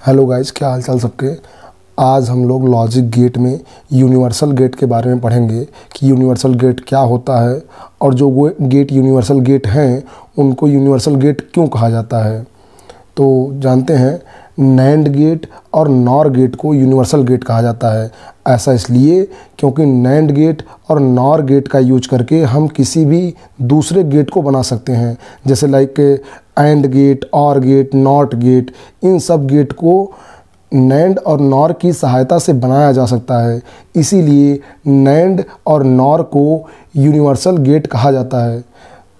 Hello guys, क्या हाल चाल सबके। आज हम लोग लॉजिक गेट में यूनिवर्सल गेट के बारे में पढ़ेंगे कि यूनिवर्सल गेट क्या होता है और जो वो गेट यूनिवर्सल गेट हैं उनको यूनिवर्सल गेट क्यों कहा जाता है। तो जानते हैं, नैंड गेट और नॉर गेट को यूनिवर्सल गेट कहा जाता है। ऐसा इसलिए क्योंकि नैंड गेट और नॉर गेट का यूज करके हम किसी भी दूसरे गेट को बना सकते हैं, जैसे लाइक एंड गेट, और गेट, नॉट गेट। इन सब गेट को नैंड और नॉर की सहायता से बनाया जा सकता है। इसीलिए नैंड और नॉर को यूनिवर्सल गेट कहा जाता है।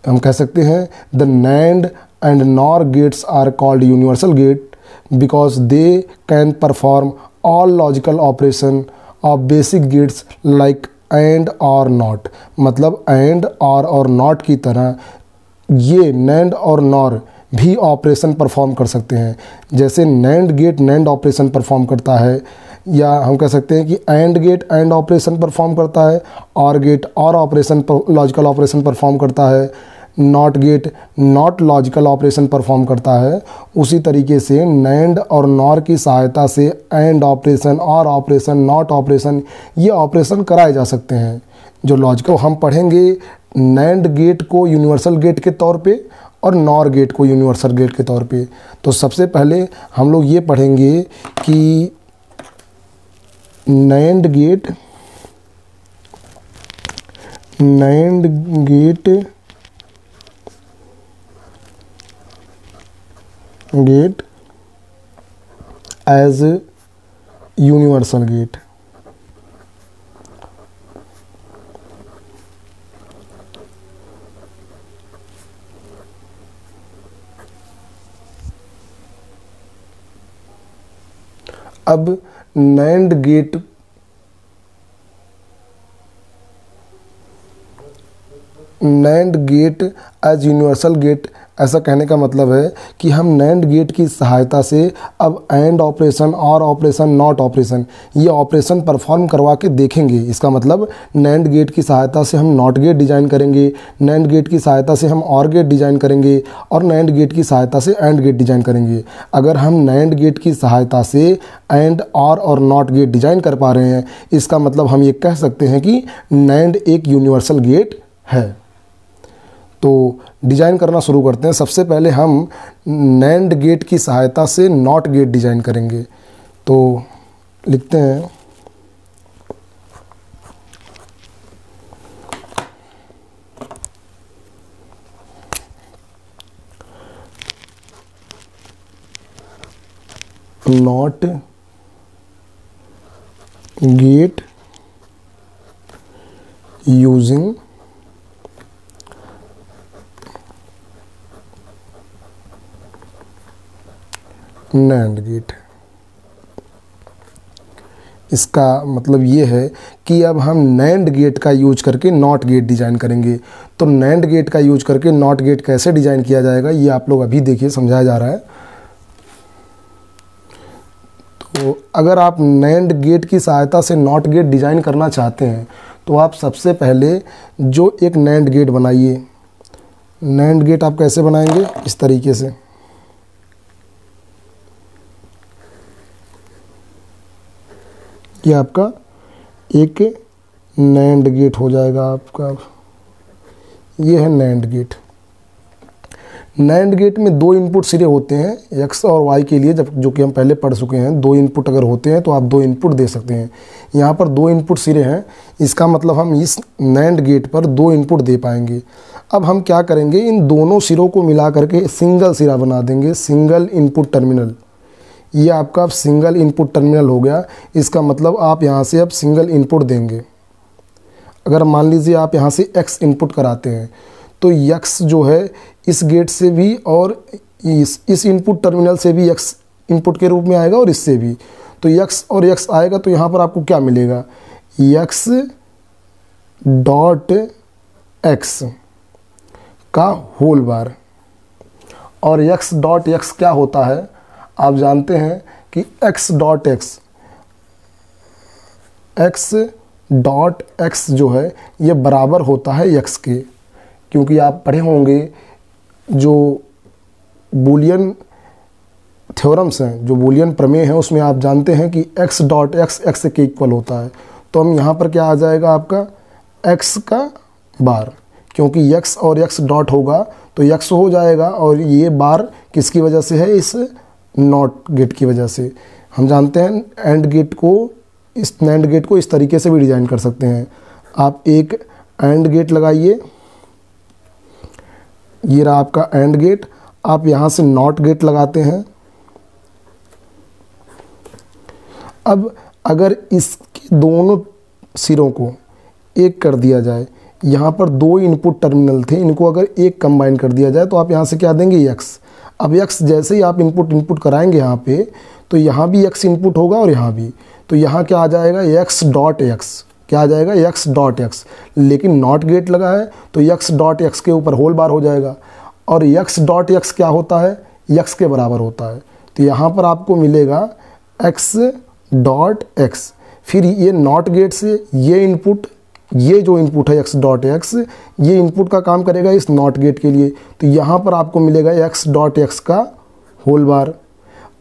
हम कह सकते हैं the NAND and NOR gates are called universal gate because they can perform all logical operation of basic gates like and or not। मतलब and और not की तरह ये NAND और NOR भी ऑपरेशन परफॉर्म कर सकते हैं। जैसे NAND gate NAND operation perform करता है, या हम कह सकते हैं कि AND gate AND operation perform करता है, OR gate OR operation logical operation perform करता है, not gate not logical operation perform करता है। उसी तरीके से नैंड और नॉर की सहायता से एंड ऑपरेशन, और ऑपरेशन, नॉट ऑपरेशन, ये ऑपरेशन कराए जा सकते हैं जो लॉजिकल। हम पढ़ेंगे नैंड गेट को यूनिवर्सल गेट के तौर पे और नॉर गेट को यूनिवर्सल गेट के तौर पे। तो सबसे पहले हम लोग ये पढ़ेंगे कि NAND gate gate as universal gate. अब NAND gate as universal gate, ऐसा कहने का मतलब है कि हम नैंड गेट की सहायता से अब एंड ऑपरेशन, और ऑपरेशन, नॉट ऑपरेशन, ये ऑपरेशन परफॉर्म करवा के देखेंगे। इसका मतलब नैंड गेट की सहायता से हम नॉट गेट डिजाइन करेंगे, नैंड गेट की सहायता से हम और गेट डिजाइन करेंगे, और नैंड गेट की सहायता से एंड गेट डिजाइन करेंगे। अगर हम नैंड गेट की सहायता से एंड और नॉट गेट डिजाइन कर पा रहे हैं, इसका मतलब हम ये कह सकते हैं कि नैंड एक यूनिवर्सल गेट है। तो डिज़ाइन करना शुरू करते हैं। सबसे पहले हम नैंड गेट की सहायता से नॉट गेट डिज़ाइन करेंगे। तो लिखते हैं not gate using NAND gate. इसका मतलब ये है कि अब हम नैंड गेट का यूज करके नॉट गेट डिज़ाइन करेंगे। तो नैंड गेट का यूज करके नॉट गेट कैसे डिज़ाइन किया जाएगा, ये आप लोग अभी देखिए, समझाया जा रहा है। तो अगर आप नैंड गेट की सहायता से नॉट गेट डिज़ाइन करना चाहते हैं तो आप सबसे पहले जो एक नैंड गेट बनाइए। नैंड गेट आप कैसे बनाएंगे, इस तरीके से। ये आपका एक नैंड गेट हो जाएगा आपका। ये है नैंड गेट। नैंड गेट में दो इनपुट सिरे होते हैं एक्स और वाई के लिए, जब जो कि हम पहले पढ़ चुके हैं। दो इनपुट अगर होते हैं तो आप दो इनपुट दे सकते हैं। यहाँ पर दो इनपुट सिरे हैं, इसका मतलब हम इस नैंड गेट पर दो इनपुट दे पाएंगे। अब हम क्या करेंगे, इन दोनों सिरों को मिला करके सिंगल सिरा बना देंगे, सिंगल इनपुट टर्मिनल। ये आपका सिंगल इनपुट टर्मिनल हो गया। इसका मतलब आप यहाँ से अब सिंगल इनपुट देंगे। अगर मान लीजिए आप यहाँ से x इनपुट कराते हैं तो x जो है इस गेट से भी और इस इनपुट टर्मिनल से भी x इनपुट के रूप में आएगा, और इससे भी। तो x और x आएगा तो यहाँ पर आपको क्या मिलेगा, x डॉट x का होल बार। और x डॉट x क्या होता है, आप जानते हैं कि x डॉट x जो है ये बराबर होता है x के। क्योंकि आप पढ़े होंगे जो बूलियन थ्योरम्स हैं, जो बूलियन प्रमेय है, उसमें आप जानते हैं कि x डॉट x x के इक्वल होता है। तो हम यहाँ पर क्या आ जाएगा आपका x का बार, क्योंकि x और x डॉट होगा तो x हो जाएगा, और ये बार किसकी वजह से है, इस नॉट गेट की वजह से। हम जानते हैं एंड गेट को, इस नैंड गेट को इस तरीके से भी डिज़ाइन कर सकते हैं। आप एक एंड गेट लगाइए, ये रहा आपका एंड गेट, आप यहाँ से नॉट गेट लगाते हैं। अब अगर इसके दोनों सिरों को एक कर दिया जाए, यहाँ पर दो इनपुट टर्मिनल थे, इनको अगर एक कंबाइन कर दिया जाए तो आप यहाँ से क्या देंगे, x। अब x जैसे ही आप इनपुट कराएंगे यहाँ पे, तो यहाँ भी x इनपुट होगा और यहाँ भी, तो यहाँ क्या आ जाएगा, x डॉट x, क्या आ जाएगा, x डॉट x। लेकिन नॉट गेट लगा है तो x डॉट x के ऊपर होल बार हो जाएगा, और x डॉट x क्या होता है, x के बराबर होता है। तो यहाँ पर आपको मिलेगा x डॉट x। फिर ये नॉट गेट से ये इनपुट, ये जो इनपुट है x डॉट x, ये इनपुट का काम करेगा इस नॉट गेट के लिए, तो यहाँ पर आपको मिलेगा x डॉट x का होल बार।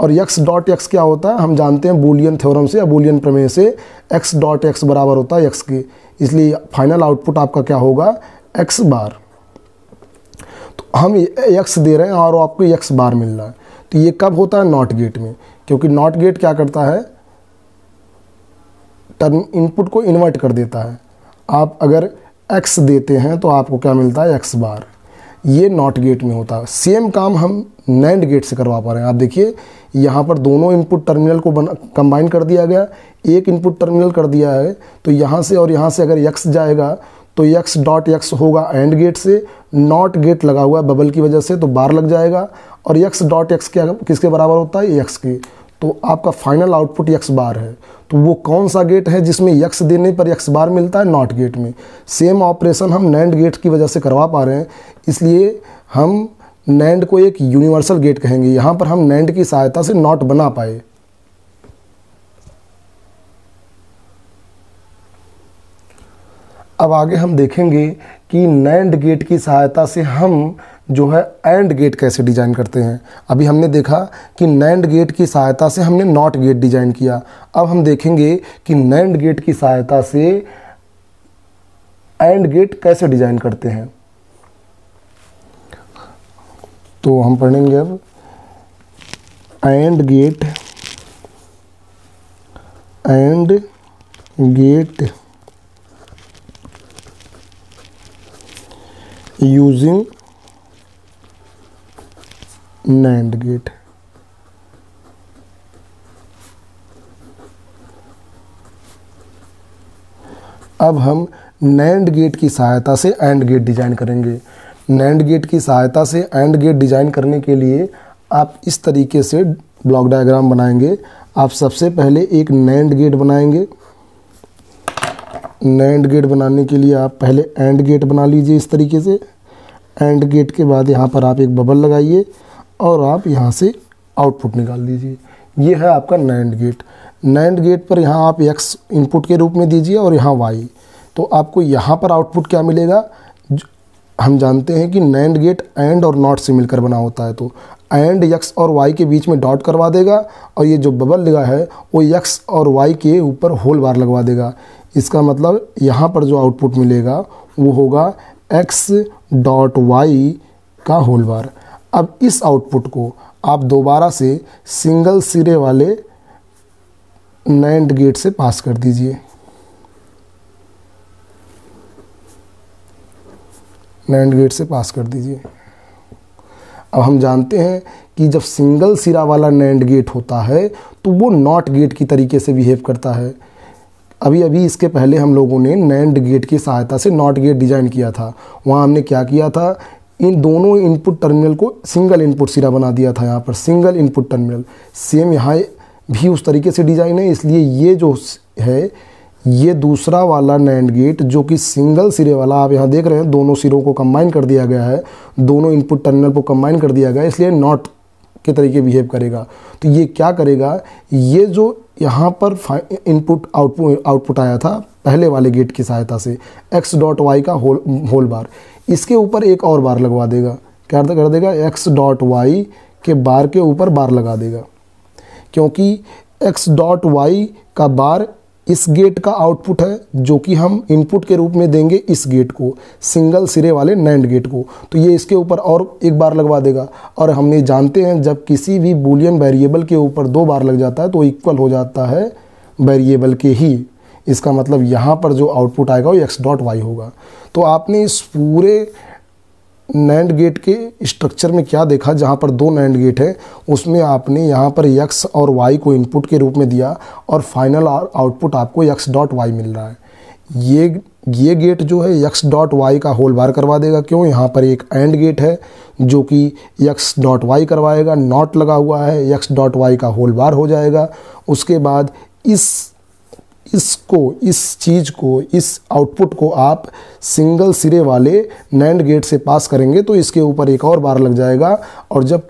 और x डॉट x क्या होता है, हम जानते हैं बूलियन थ्योरम से या बूलियन प्रमेय से, x डॉट x बराबर होता है x के, इसलिए फाइनल आउटपुट आपका क्या होगा, x बार। तो हम x दे रहे हैं और आपको x बार मिल रहा है। तो ये कब होता है, नॉट गेट में, क्योंकि नॉट गेट क्या करता है, टर्म इनपुट को इन्वर्ट कर देता है। आप अगर x देते हैं तो आपको क्या मिलता है, x बार। ये नॉट गेट में होता है। सेम काम हम नैंड गेट से करवा पा रहे हैं। आप देखिए यहाँ पर दोनों इनपुट टर्मिनल को कंबाइन कर दिया गया, एक इनपुट टर्मिनल कर दिया है, तो यहाँ से और यहाँ से अगर x जाएगा तो x डॉट x होगा एंड गेट से, नॉट गेट लगा हुआ है बबल की वजह से तो बार लग जाएगा, और x डॉट x क्या किसके बराबर होता है, x के। तो आपका फाइनल आउटपुट x बार है। तो वो कौन सा गेट है जिसमें x देने पर x बार मिलता है, नॉट गेट में। सेम ऑपरेशन हम नैंड गेट की वजह से करवा पा रहे हैं, इसलिए हम नैंड को एक यूनिवर्सल गेट कहेंगे। यहाँ पर हम नैंड की सहायता से नॉट बना पाए। अब आगे हम देखेंगे कि नैंड गेट की सहायता से हम जो है एंड गेट कैसे डिज़ाइन करते हैं। अभी हमने देखा कि नैंड गेट की सहायता से हमने नॉट गेट डिज़ाइन किया। अब हम देखेंगे कि नैंड गेट की सहायता से एंड गेट कैसे डिज़ाइन करते हैं। तो हम पढ़ेंगे अब and gate using NAND gate. अब हम नैंड गेट की सहायता से एंड गेट डिज़ाइन करेंगे। नैंड गेट की सहायता से एंड गेट डिज़ाइन करने के लिए आप इस तरीके से ब्लॉक डायग्राम बनाएंगे। आप सबसे पहले एक नैंड गेट बनाएंगे। नैंड गेट बनाने के लिए आप पहले एंड गेट बना लीजिए इस तरीके से। एंड गेट के बाद यहाँ पर आप एक बबल लगाइए और आप यहाँ से आउटपुट निकाल दीजिए। ये है आपका नैंड गेट। नैंड गेट पर यहाँ आप x इनपुट के रूप में दीजिए और यहाँ y। तो आपको यहाँ पर आउटपुट क्या मिलेगा, हम जानते हैं कि नैंड गेट एंड और नॉट से मिलकर बना होता है। तो एंड x और y के बीच में डॉट करवा देगा, और ये जो बबल लगा है वो x और y के ऊपर होल बार लगवा देगा। इसका मतलब यहाँ पर जो आउटपुट मिलेगा वो होगा x डॉट y का होल बार। अब इस आउटपुट को आप दोबारा से सिंगल सिरे वाले नैंड गेट से पास कर दीजिए। नैंड गेट से पास कर दीजिए। अब हम जानते हैं कि जब सिंगल सिरा वाला नैंड गेट होता है तो वो नॉट गेट की तरीके से बिहेव करता है। अभी इसके पहले हम लोगों ने नैंड गेट की सहायता से नॉट गेट डिज़ाइन किया था। वहाँ हमने क्या किया था, इन दोनों इनपुट टर्मिनल को सिंगल इनपुट सिरा बना दिया था। यहाँ पर सिंगल इनपुट टर्मिनल सेम यहाँ भी उस तरीके से डिज़ाइन है। इसलिए ये जो है ये दूसरा वाला नैंड गेट जो कि सिंगल सिरे वाला, आप यहाँ देख रहे हैं दोनों सिरों को कंबाइन कर दिया गया है, दोनों इनपुट टर्मिनल को कंबाइन कर दिया गया है, इसलिए नॉट के तरीके बिहेव करेगा। तो ये क्या करेगा, ये जो यहाँ पर इनपुट आउटपुट आया था पहले वाले गेट की सहायता से x डॉट y का होल बार, इसके ऊपर एक और बार लगवा देगा। क्या कर देगा, x डॉट y के बार के ऊपर बार लगा देगा, क्योंकि x डॉट वाई का बार इस गेट का आउटपुट है जो कि हम इनपुट के रूप में देंगे इस गेट को, सिंगल सिरे वाले नैंड गेट को। तो ये इसके ऊपर और एक बार लगवा देगा। और हमने जानते हैं जब किसी भी बूलियन वेरिएबल के ऊपर 2 बार लग जाता है तो इक्वल हो जाता है वेरिएबल के ही। इसका मतलब यहाँ पर जो आउटपुट आएगा वो x डॉट वाई होगा। तो आपने इस पूरे नैंड गेट के स्ट्रक्चर में क्या देखा, जहाँ पर 2 नैंड गेट है उसमें आपने यहाँ पर x और y को इनपुट के रूप में दिया और फाइनल आउटपुट आपको x डॉट वाई मिल रहा है। ये गेट जो है x डॉट वाई का होल बार करवा देगा। क्यों? यहाँ पर एक एंड गेट है जो कि x डॉट वाई करवाएगा, नॉट लगा हुआ है, x डॉट वाई का होल बार हो जाएगा। उसके बाद इस आउटपुट को आप सिंगल सिरे वाले नैंड गेट से पास करेंगे तो इसके ऊपर एक और बार लग जाएगा, और जब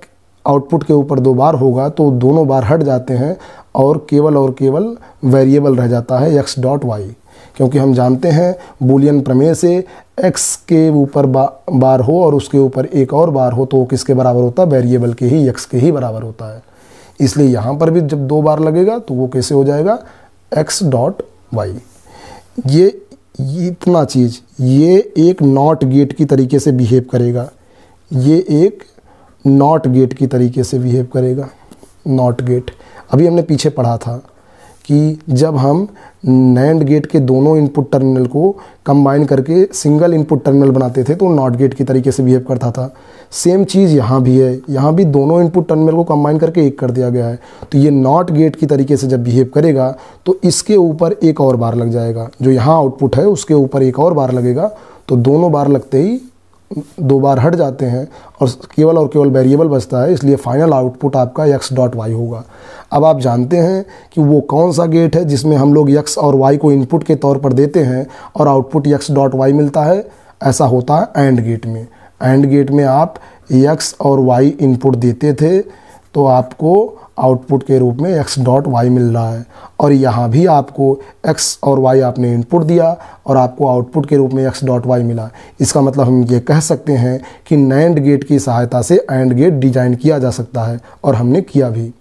आउटपुट के ऊपर 2 बार होगा तो दोनों बार हट जाते हैं और केवल वेरिएबल रह जाता है x डॉट वाई। क्योंकि हम जानते हैं बूलियन प्रमेय से x के ऊपर बार हो और उसके ऊपर एक और बार हो तो वो किसके बराबर होता है? वेरिएबल के ही, x के ही बराबर होता है। इसलिए यहाँ पर भी जब 2 बार लगेगा तो वो कैसे हो जाएगा? x dot y. ये इतना चीज़, ये एक नॉट गेट की तरीके से बिहेव करेगा। ये एक नॉट गेट की तरीके से बिहेव करेगा। नॉट गेट अभी हमने पीछे पढ़ा था कि जब हम नैंड गेट के दोनों इनपुट टर्मिनल को कंबाइन करके सिंगल इनपुट टर्मिनल बनाते थे तो नॉट गेट की तरीके से बिहेव करता था। सेम चीज़ यहाँ भी है, यहाँ भी दोनों इनपुट टर्मिनल को कंबाइन करके एक कर दिया गया है। तो ये नॉट गेट की तरीके से जब बिहेव करेगा तो इसके ऊपर एक और बार लग जाएगा। जो यहाँ आउटपुट है उसके ऊपर एक और बार लगेगा, तो दोनों बार लगते ही 2 बार हट जाते हैं और केवल वेरिएबल बचता है। इसलिए फाइनल आउटपुट आपका x डॉट वाई होगा। अब आप जानते हैं कि वो कौन सा गेट है जिसमें हम लोग x और y को इनपुट के तौर पर देते हैं और आउटपुट x डॉट वाई मिलता है। ऐसा होता है एंड गेट में। एंड गेट में आप x और y इनपुट देते थे तो आपको आउटपुट के रूप में x डॉट वाई मिल रहा है, और यहाँ भी आपको x और y आपने इनपुट दिया और आपको आउटपुट के रूप में x डॉट वाई मिला। इसका मतलब हम ये कह सकते हैं कि नैंड गेट की सहायता से एंड गेट डिजाइन किया जा सकता है, और हमने किया भी।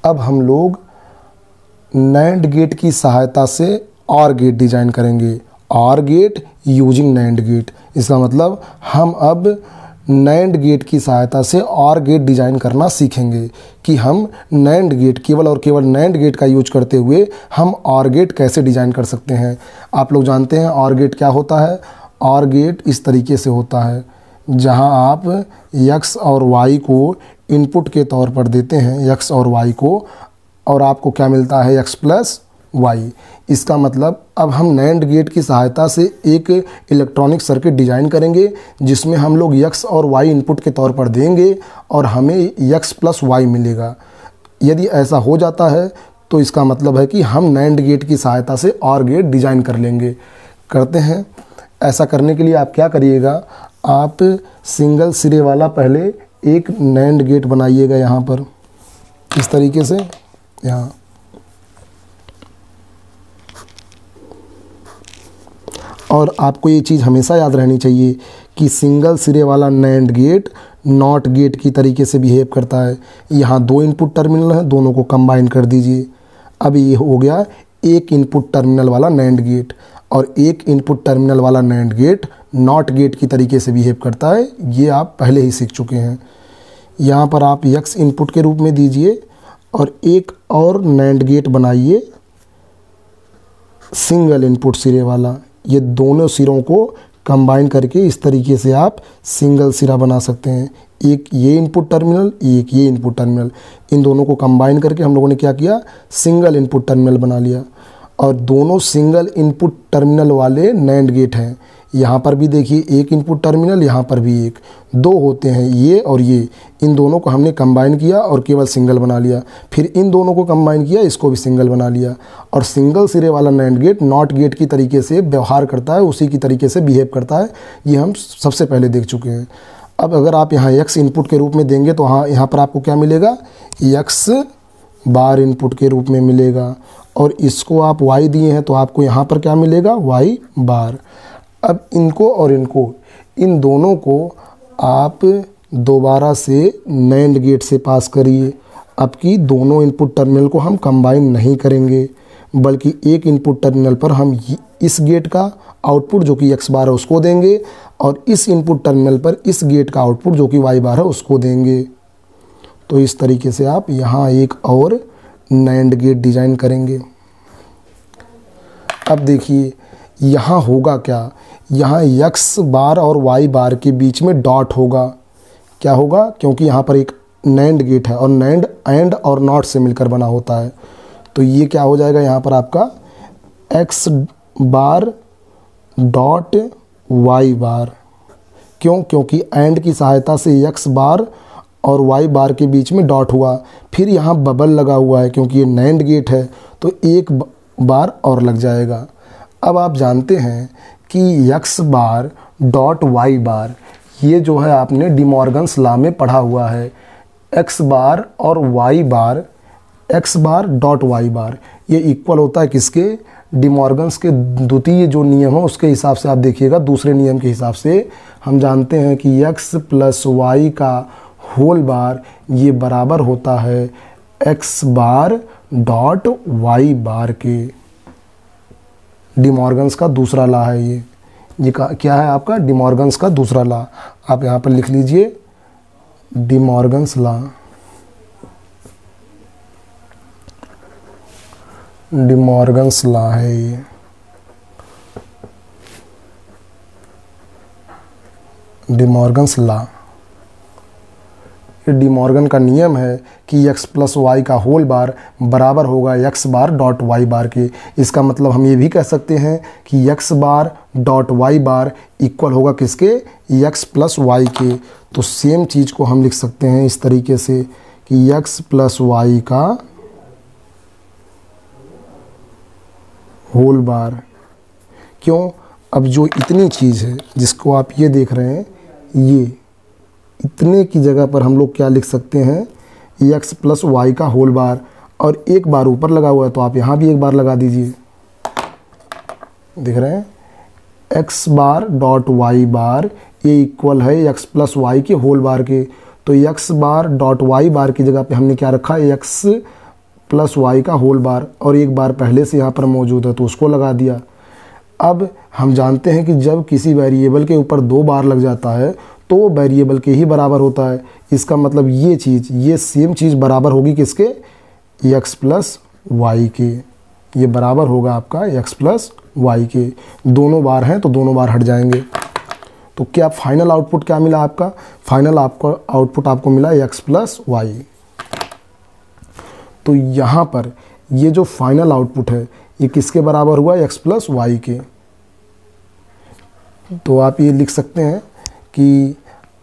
अब हम लोग नैंड गेट की सहायता से और गेट डिजाइन करेंगे। और गेट यूजिंग नैंड गेट। इसका मतलब हम अब नैंड गेट की सहायता से और गेट डिजाइन करना सीखेंगे कि हम नैंड गेट केवल नैंड गेट का यूज करते हुए हम और गेट कैसे डिजाइन कर सकते हैं। आप लोग जानते हैं और गेट क्या होता है। और गेट इस तरीके से होता है जहां आप x और y को इनपुट के तौर पर देते हैं, x और y को, और आपको क्या मिलता है? x plus y. इसका मतलब अब हम नैंड गेट की सहायता से एक इलेक्ट्रॉनिक सर्किट डिजाइन करेंगे जिसमें हम लोग x और y इनपुट के तौर पर देंगे और हमें x प्लस वाई मिलेगा। यदि ऐसा हो जाता है तो इसका मतलब है कि हम नैंड गेट की सहायता से और गेट डिजाइन कर लेंगे। करते हैं। ऐसा करने के लिए आप क्या करिएगा? आप सिंगल सिरे वाला पहले एक नैंड गेट बनाइएगा यहाँ पर इस तरीके से। यहाँ और आपको ये चीज़ हमेशा याद रहनी चाहिए कि सिंगल सिरे वाला नैंड गेट नॉट गेट की तरीके से बिहेव करता है। यहाँ 2 इनपुट टर्मिनल हैं, दोनों को कंबाइन कर दीजिए। अब ये हो गया एक इनपुट टर्मिनल वाला नैंड गेट, और एक इनपुट टर्मिनल वाला नैंड गेट नॉट गेट की तरीके से बिहेव करता है। ये आप पहले ही सीख चुके हैं। यहाँ पर आप x इनपुट के रूप में दीजिए और एक और नैंड गेट बनाइए सिंगल इनपुट सिरे वाला। ये दोनों सिरों को कंबाइन करके इस तरीके से आप सिंगल सिरा बना सकते हैं। एक ये इनपुट टर्मिनल, एक ये इनपुट टर्मिनल, इन दोनों को कंबाइन करके हम लोगों ने क्या किया? सिंगल इनपुट टर्मिनल बना लिया। और दोनों सिंगल इनपुट टर्मिनल वाले नैंड गेट हैं। यहाँ पर भी देखिए एक इनपुट टर्मिनल, यहाँ पर भी एक, 2 होते हैं ये और ये। इन दोनों को हमने कंबाइन किया और केवल सिंगल बना लिया। फिर इन दोनों को कंबाइन किया, इसको भी सिंगल बना लिया। और सिंगल सिरे वाला नैंड गेट नॉट गेट की तरीके से व्यवहार करता है, उसी की तरीके से बिहेव करता है। ये हम सबसे पहले देख चुके हैं। अब अगर आप यहाँ x इनपुट के रूप में देंगे तो यहाँ पर आपको क्या मिलेगा? x बार इनपुट के रूप में मिलेगा, और इसको आप y दिए हैं तो आपको यहाँ पर क्या मिलेगा, y बार। अब इनको और इनको, इन दोनों को आप दोबारा से NAND गेट से पास करिए। अब की दोनों इनपुट टर्मिनल को हम कंबाइन नहीं करेंगे, बल्कि एक इनपुट टर्मिनल पर हम इस गेट का आउटपुट जो कि x बार है उसको देंगे, और इस इनपुट टर्मिनल पर इस गेट का आउटपुट जो कि y बार है उसको देंगे। तो इस तरीके से आप यहाँ एक और NAND गेट डिज़ाइन करेंगे। अब देखिए यहाँ होगा क्या, यहाँ x बार और y बार के बीच में डॉट होगा। क्या होगा, क्योंकि यहाँ पर एक NAND गेट है और NAND AND और NOT से मिलकर बना होता है। तो ये क्या हो जाएगा, यहाँ पर आपका x बार डॉट y बार। क्यों, क्योंकि AND की सहायता से x बार और y बार के बीच में डॉट हुआ। फिर यहाँ बबल लगा हुआ है क्योंकि ये NAND गेट है, तो एक बार और लग जाएगा। अब आप जानते हैं कि x बार डॉट y बार, ये जो है आपने डिमॉर्गन्स लॉ में पढ़ा हुआ है। x बार और y बार, x बार डॉट y बार, ये इक्वल होता है किसके, डिमॉर्गन्स के द्वितीय जो नियम है उसके हिसाब से। आप देखिएगा दूसरे नियम के हिसाब से हम जानते हैं कि x प्लस y का होल बार ये बराबर होता है x बार डॉट y बार के। डिमॉर्गन्स का दूसरा लॉ है ये क्या है आपका, डिमॉर्गन्स का दूसरा लॉ। आप यहाँ पर लिख लीजिए डिमॉर्गन्स लॉ। डिमॉर्गन्स लॉ है ये। डिमॉर्गन्स लॉ, ये डिमॉर्गन का नियम है कि x प्लस वाई का होल बार बराबर होगा x बार डॉट y बार के। इसका मतलब हम ये भी कह सकते हैं कि x बार डॉट y बार इक्वल होगा किसके, x प्लस वाई के। तो सेम चीज़ को हम लिख सकते हैं इस तरीके से कि x प्लस वाई का होल बार। क्यों, अब जो इतनी चीज़ है जिसको आप ये देख रहे हैं, ये इतने की जगह पर हम लोग क्या लिख सकते हैं, x प्लस वाई का होल बार, और एक बार ऊपर लगा हुआ है तो आप यहाँ भी एक बार लगा दीजिए। दिख रहे हैं, x बार डॉट वाई बार ये इक्वल है x प्लस वाई के होल बार के। तो x बार डॉट वाई बार की जगह पे हमने क्या रखा, x प्लस वाई का होल बार, और एक बार पहले से यहाँ पर मौजूद है तो उसको लगा दिया। अब हम जानते हैं कि जब किसी वेरिएबल के ऊपर दो बार लग जाता है तो वो वेरिएबल के ही बराबर होता है। इसका मतलब ये चीज़, ये सेम चीज़ बराबर होगी किसके, x प्लस वाई के। ये बराबर होगा आपका x प्लस वाई के। दोनों बार हैं तो दोनों बार हट जाएंगे। तो क्या फाइनल आउटपुट क्या मिला आपका, फाइनल आपका आउटपुट आपको मिला x प्लस वाई। तो यहाँ पर ये जो फाइनल आउटपुट है ये किसके बराबर हुआ, x प्लस वाई के। तो आप ये लिख सकते हैं कि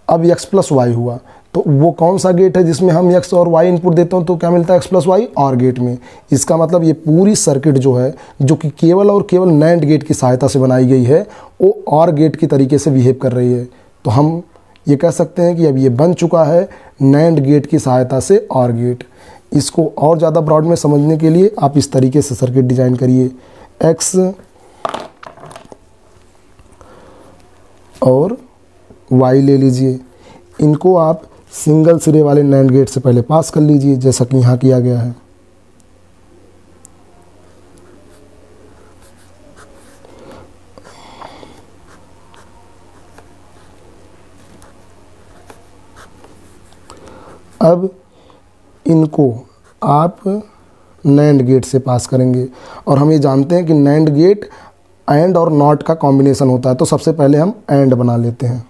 अब x प्लस वाई हुआ तो वो कौन सा गेट है जिसमें हम x और y इनपुट देते हैं तो क्या मिलता है, x प्लस वाई और गेट में। इसका मतलब ये पूरी सर्किट जो है, जो कि केवल और केवल NAND गेट की सहायता से बनाई गई है, वो और गेट की तरीके से बिहेव कर रही है। तो हम ये कह सकते हैं कि अब ये बन चुका है NAND गेट की सहायता से और गेट। इसको और ज़्यादा ब्रॉड में समझने के लिए आप इस तरीके से सर्किट डिज़ाइन करिए, x और y ले लीजिए, इनको आप सिंगल सिरे वाले NAND गेट से पहले पास कर लीजिए जैसा कि यहाँ किया गया है। अब इनको आप NAND गेट से पास करेंगे, और हम ये जानते हैं कि NAND गेट AND और NOT का कॉम्बिनेशन होता है। तो सबसे पहले हम AND बना लेते हैं।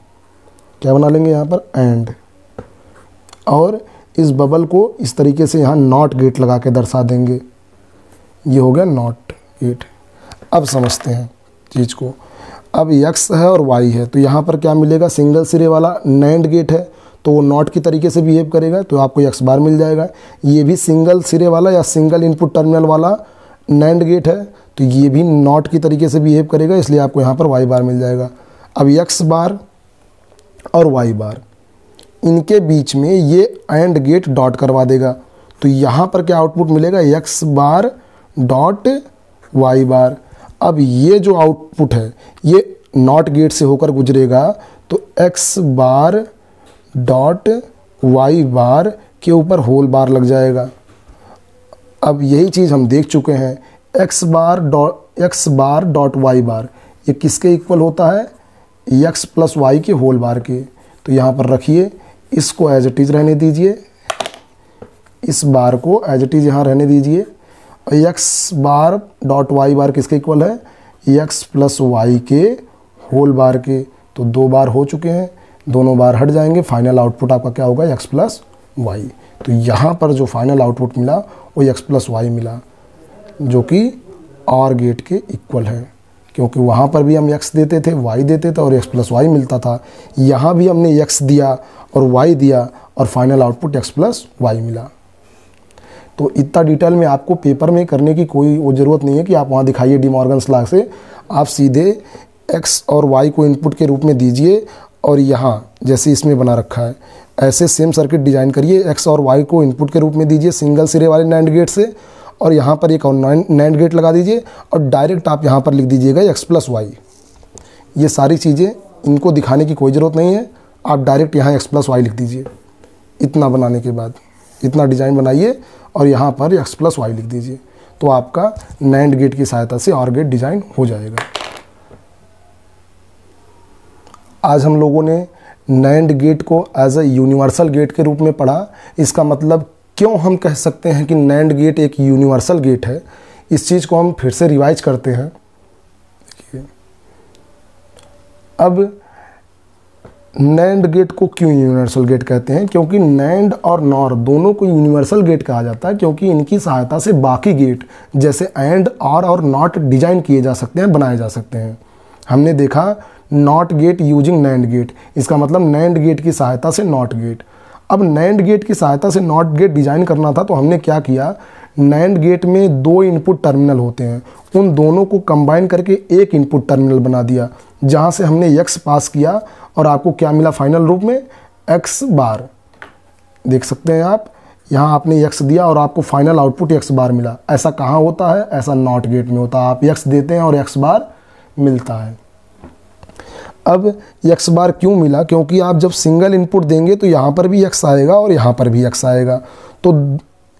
क्या बना लेंगे यहाँ पर, AND, और इस बबल को इस तरीके से यहाँ NOT गेट लगा के दर्शा देंगे। ये हो गया NOT गेट। अब समझते हैं चीज़ को। अब x है और y है तो यहाँ पर क्या मिलेगा, सिंगल सिरे वाला NAND गेट है तो वो NOT की तरीके से बिहेव करेगा तो आपको x बार मिल जाएगा। ये भी सिंगल सिरे वाला या सिंगल इनपुट टर्मिनल वाला NAND गेट है तो ये भी NOT की तरीके से बिहेव करेगा, इसलिए आपको यहाँ पर y बार मिल जाएगा। अब x बार और y बार, इनके बीच में ये AND गेट डॉट करवा देगा तो यहाँ पर क्या आउटपुट मिलेगा, एक्स बार डॉट वाई बार। अब ये जो आउटपुट है ये नॉट गेट से होकर गुजरेगा, तो एक्स बार डॉट वाई बार के ऊपर होल बार लग जाएगा। अब यही चीज़ हम देख चुके हैं, एक्स बार डॉट वाई बार ये किसके इक्वल होता है, एक्स प्लस वाई के होल बार के। तो यहाँ पर रखिए, इसको एज इट इज़ रहने दीजिए, इस बार को एज इट इज़ यहाँ रहने दीजिए। और एक्स बार डॉट वाई बार किसके इक्वल है, एक्स प्लस वाई के होल बार के। तो 2 बार हो चुके हैं, दोनों बार हट जाएंगे, फाइनल आउटपुट आपका क्या होगा, एक्स प्लस वाई। तो यहाँ पर जो फाइनल आउटपुट मिला वो एक्स प्लस वाई मिला, जो कि और गेट के इक्वल है, क्योंकि वहाँ पर भी हम एक्स देते थे, वाई देते थे और एक्स प्लस वाई मिलता था। यहाँ भी हमने एक्स दिया और वाई दिया और final output x plus y मिला। तो इतना डिटेल में आपको पेपर में करने की कोई वो ज़रूरत नहीं है कि आप वहाँ दिखाइए डी मॉर्गन्स लॉ से। आप सीधे एक्स और वाई को इनपुट के रूप में दीजिए और यहाँ जैसे इसमें बना रखा है ऐसे सेम सर्किट डिज़ाइन करिए। एक्स और वाई को इनपुट के रूप में दीजिए सिंगल सिरे वाले नैंड गेट से, और यहाँ पर एक और नैंड गेट लगा दीजिए और डायरेक्ट आप यहाँ पर लिख दीजिएगा एक्स प्लस वाई। ये सारी चीज़ें इनको दिखाने की कोई ज़रूरत नहीं है, आप डायरेक्ट यहाँ एक्स प्लस वाई लिख दीजिए। इतना बनाने के बाद इतना डिज़ाइन बनाइए और यहाँ पर एक्स प्लस वाई लिख दीजिए, तो आपका नैंड गेट की सहायता से और गेट डिज़ाइन हो जाएगा। आज हम लोगों ने नैंड गेट को एज अ यूनिवर्सल गेट के रूप में पढ़ा। इसका मतलब क्यों हम कह सकते हैं कि नैंड गेट एक यूनिवर्सल गेट है, इस चीज़ को हम फिर से रिवाइज करते हैं। देखिए, अब नैंड गेट को क्यों यूनिवर्सल गेट कहते हैं, क्योंकि नैंड और नॉर दोनों को यूनिवर्सल गेट कहा जाता है, क्योंकि इनकी सहायता से बाकी गेट जैसे एंड और नॉट डिजाइन किए जा सकते हैं, बनाए जा सकते हैं। हमने देखा not gate using NAND gate, इसका मतलब नैंड गेट की सहायता से नॉट गेट। अब नैंड गेट की सहायता से नॉट गेट डिजाइन करना था, तो हमने क्या किया, नैंड गेट में 2 इनपुट टर्मिनल होते हैं, उन दोनों को कंबाइन करके एक इनपुट टर्मिनल बना दिया, जहां से हमने एक्स पास किया और आपको क्या मिला फाइनल रूप में, एक्स बार। देख सकते हैं आप, यहाँ आपने एक्स दिया और आपको फाइनल आउटपुट एक्स बार मिला। ऐसा कहाँ होता है, ऐसा नॉट गेट में होता है। आप एक्स देते हैं और एक्स बार मिलता है। अब एक्स बार क्यों मिला, क्योंकि आप जब सिंगल इनपुट देंगे तो यहाँ पर भी एक्स आएगा और यहाँ पर भी एक्स आएगा, तो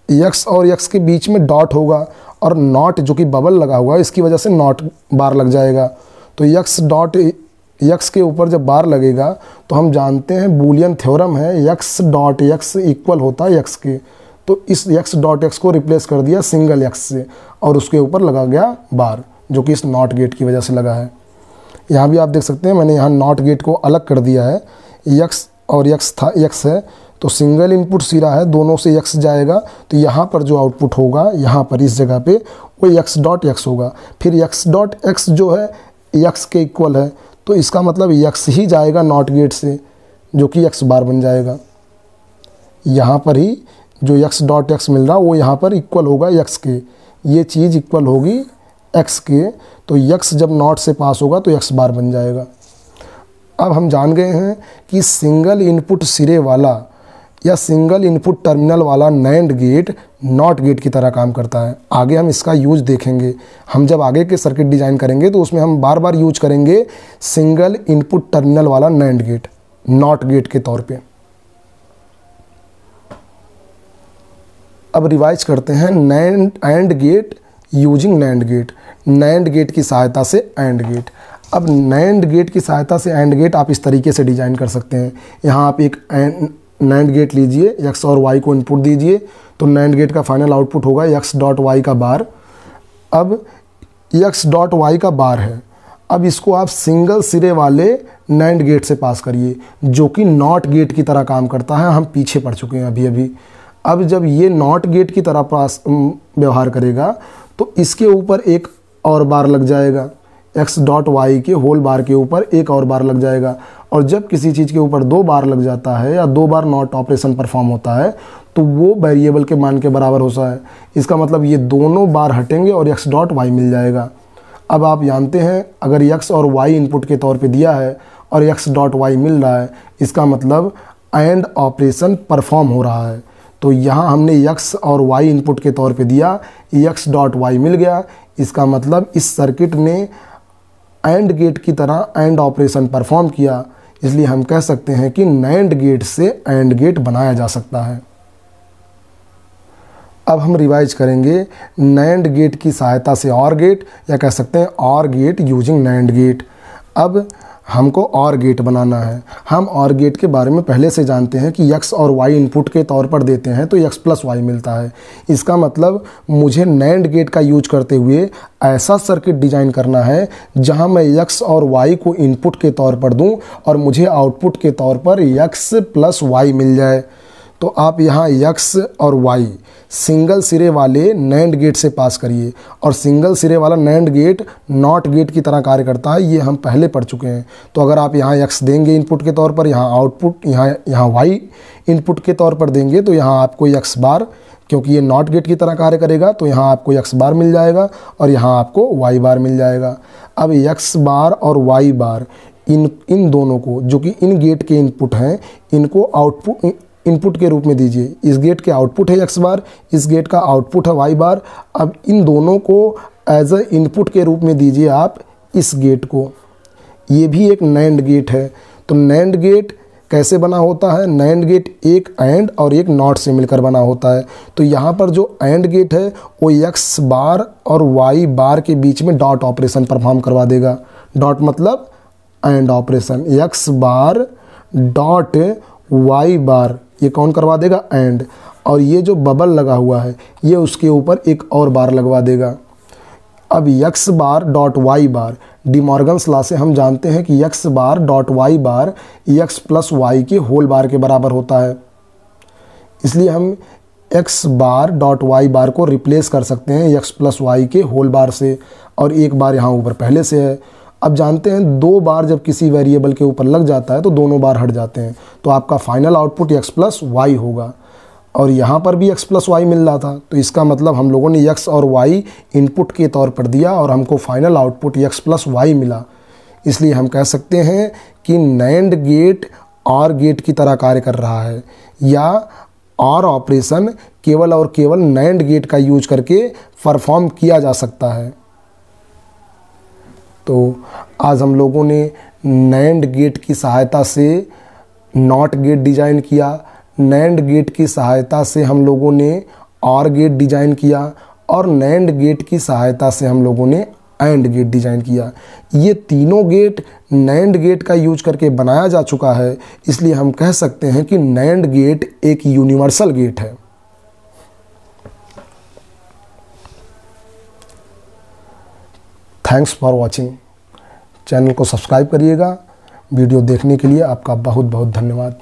एक्स और एक्स के बीच में डॉट होगा और नॉट जो कि बबल लगा हुआ है इसकी वजह से नॉट बार लग जाएगा। तो एक्स डॉट एक्स के ऊपर जब बार लगेगा तो हम जानते हैं बूलियन थ्योरम है, एक्स डॉट एक्स इक्वल होता है एक्स के। तो इस एक्स डॉट एक्स को रिप्लेस कर दिया सिंगल एक्स से और उसके ऊपर लगा गया बार, जो कि इस नॉट गेट की वजह से लगा है। यहाँ भी आप देख सकते हैं मैंने यहाँ नॉट गेट को अलग कर दिया है, एक्स और एक्स था, एक्स है तो सिंगल इनपुट सिरा है, दोनों से एक्स जाएगा, तो यहाँ पर जो आउटपुट होगा यहाँ पर इस जगह पे वो एक्स डॉट एक्स होगा। फिर एक्स डॉट एक्स जो है एक्स के इक्वल है, तो इसका मतलब एक्स ही जाएगा नॉट गेट से, जो कि एक्स बार बन जाएगा। यहाँ पर ही जो एक्स डॉट एक्स मिल रहा वो यहाँ पर इक्वल होगा एक्स के, ये चीज़ इक्वल होगी एक्स के, तो एक्स जब नॉट से पास होगा तो एक्स बार बन जाएगा। अब हम जान गए हैं कि सिंगल इनपुट सिरे वाला या सिंगल इनपुट टर्मिनल वाला नैंड गेट नॉट गेट की तरह काम करता है। आगे हम इसका यूज देखेंगे, हम जब आगे के सर्किट डिज़ाइन करेंगे तो उसमें हम बार बार यूज करेंगे सिंगल इनपुट टर्मिनल वाला नैंड गेट नॉट गेट के तौर पे। अब रिवाइज करते हैं NAND and gate using NAND gate, NAND gate की सहायता से एंड गेट। अब नैंड गेट की सहायता से एंड गेट आप इस तरीके से डिज़ाइन कर सकते हैं। यहाँ आप एक नैंड गेट लीजिए, एक्स और वाई को इनपुट दीजिए, तो नैंड गेट का फाइनल आउटपुट होगा एक्स डॉट वाई का बार। अब एक्स डॉट वाई का बार है, अब इसको आप सिंगल सिरे वाले नैंड गेट से पास करिए, जो कि नॉट गेट की तरह काम करता है, हम पीछे पढ़ चुके हैं अभी अभी। अब जब ये नॉट गेट की तरह पास व्यवहार करेगा तो इसके ऊपर एक और बार लग जाएगा, एक्स डॉट वाई के होल बार के ऊपर एक और बार लग जाएगा। और जब किसी चीज़ के ऊपर 2 बार लग जाता है या 2 बार नॉट ऑपरेशन परफॉर्म होता है तो वो वेरिएबल के मान के बराबर होता है। इसका मतलब ये दोनों बार हटेंगे और एक्स डॉट वाई मिल जाएगा। अब आप जानते हैं अगर एक्स और वाई इनपुट के तौर पे दिया है और एक्स डॉट वाई मिल रहा है, इसका मतलब एंड ऑपरेशन परफॉर्म हो रहा है। तो यहाँ हमने x और y इनपुट के तौर पे दिया, x डॉट y मिल गया। इसका मतलब इस सर्किट ने एंड गेट की तरह एंड ऑपरेशन परफॉर्म किया, इसलिए हम कह सकते हैं कि नैंड गेट से एंड गेट बनाया जा सकता है। अब हम रिवाइज करेंगे नैंड गेट की सहायता से ऑर गेट, या कह सकते हैं or gate using NAND gate. अब हमको ऑर गेट बनाना है। हम ऑर गेट के बारे में पहले से जानते हैं कि x और y इनपुट के तौर पर देते हैं तो x प्लस y मिलता है। इसका मतलब मुझे नैंड गेट का यूज करते हुए ऐसा सर्किट डिजाइन करना है जहां मैं x और y को इनपुट के तौर पर दूं और मुझे आउटपुट के तौर पर x प्लस y मिल जाए। तो आप यहाँ x और y सिंगल सिरे वाले नैंड गेट से पास करिए, और सिंगल सिरे वाला नैंड गेट नॉट गेट की तरह कार्य करता है, ये हम पहले पढ़ चुके हैं। तो अगर आप यहाँ x देंगे इनपुट के तौर पर, यहाँ आउटपुट यहाँ y इनपुट के तौर पर देंगे, तो यहाँ आपको x बार, क्योंकि ये नॉट गेट की तरह कार्य करेगा, तो यहाँ आपको x बार मिल जाएगा और यहाँ आपको y बार मिल जाएगा। अब x बार और y बार इन दोनों को, जो कि इन गेट के इनपुट हैं, इनको आउटपुट इनपुट के रूप में दीजिए। इस गेट के आउटपुट है x बार, इस गेट का आउटपुट है y बार। अब इन दोनों को एज ए इनपुट के रूप में दीजिए आप इस गेट को। ये भी एक नैंड गेट है। तो नैंड गेट कैसे बना होता है? नैंड गेट एक एंड और एक नॉट से मिलकर बना होता है। तो यहाँ पर जो एंड गेट है वो x बार और y बार के बीच में डॉट ऑपरेशन परफॉर्म करवा देगा। डॉट मतलब and operation, x bar dot y बार, ये कौन करवा देगा? एंड। और ये जो बबल लगा हुआ है ये उसके ऊपर एक और बार लगवा देगा। अब x बार डॉट y बार, डिमॉर्गन्स लॉ से हम जानते हैं कि x बार डॉट y बार x प्लस y के होल बार के बराबर होता है, इसलिए हम x बार डॉट y बार को रिप्लेस कर सकते हैं x प्लस y के होल बार से, और एक बार यहाँ ऊपर पहले से है। अब जानते हैं दो बार जब किसी वेरिएबल के ऊपर लग जाता है तो दोनों बार हट जाते हैं, तो आपका final output x plus y होगा। और यहाँ पर भी x प्लस y मिल रहा था, तो इसका मतलब हम लोगों ने x और y इनपुट के तौर पर दिया और हमको final output x plus y मिला। इसलिए हम कह सकते हैं कि नैंड गेट और गेट की तरह कार्य कर रहा है, या और ऑपरेशन केवल और केवल नैंड गेट का यूज करके परफॉर्म किया जा सकता है। तो आज हम लोगों ने नैंड गेट की सहायता से नॉट गेट डिज़ाइन किया, नैंड गेट की सहायता से हम लोगों ने ऑर गेट डिज़ाइन किया, और नैंड गेट की सहायता से हम लोगों ने एंड गेट डिज़ाइन किया। ये तीनों गेट नैंड गेट का यूज करके बनाया जा चुका है, इसलिए हम कह सकते हैं कि नैंड गेट एक यूनिवर्सल गेट है। Thanks for watching. चैनल को सब्सक्राइब करिएगा। वीडियो देखने के लिए आपका बहुत बहुत धन्यवाद।